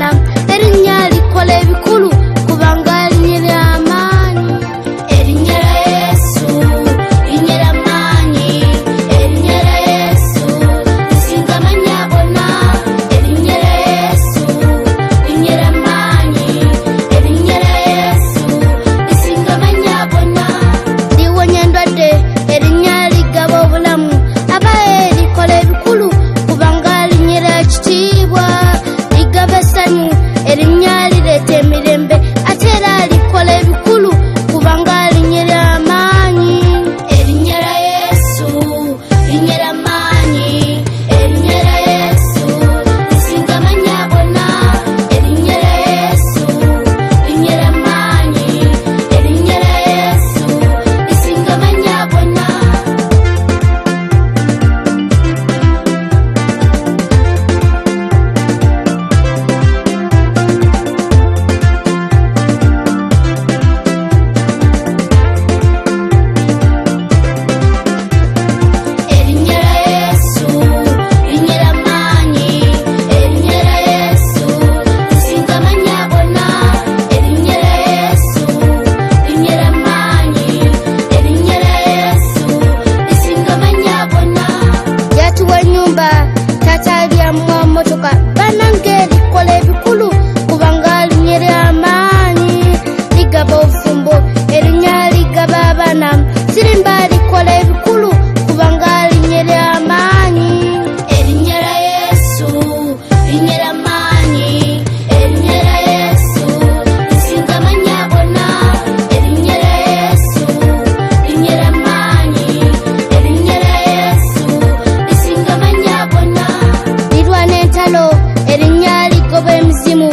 babana erinnya likola ebikulu kubanga linyera amaanyi erinyera Yesu linyera amaanyi erinyera Yesu lisinga amanya gonna erinyera Yesu linyera amaanyi erinyera Yesu lisinga amanya gonna liwonya endwadde erinnya ligaba obulamu abaye likola ebikulu kubanga linyera ekitiibwa ligaba essanyu erinnya lireeta emirembe ate era likola ebikulu kubanga linyera amaanyi erinyera Yesu linyera amaanyi erinyera Yesu lisinga amanya gonna erinyera Yesu linyera amaanyi erinyera Yesu lisinga amanya gonna motoka banange likola ebikulu kubanga linyera amaanyi ligaba obufumbo erinnya ligaba abaana sirimba likola ebikulu kubanga linyera amaanyi erinyera Yesu linyera amaanyi erinyera Yesu lisinga amanya gonna erinyera Yesu linyera amaanyi erinyera Yesu lisinga amanya gonna lirwana entalo erinnya ligoba emizimu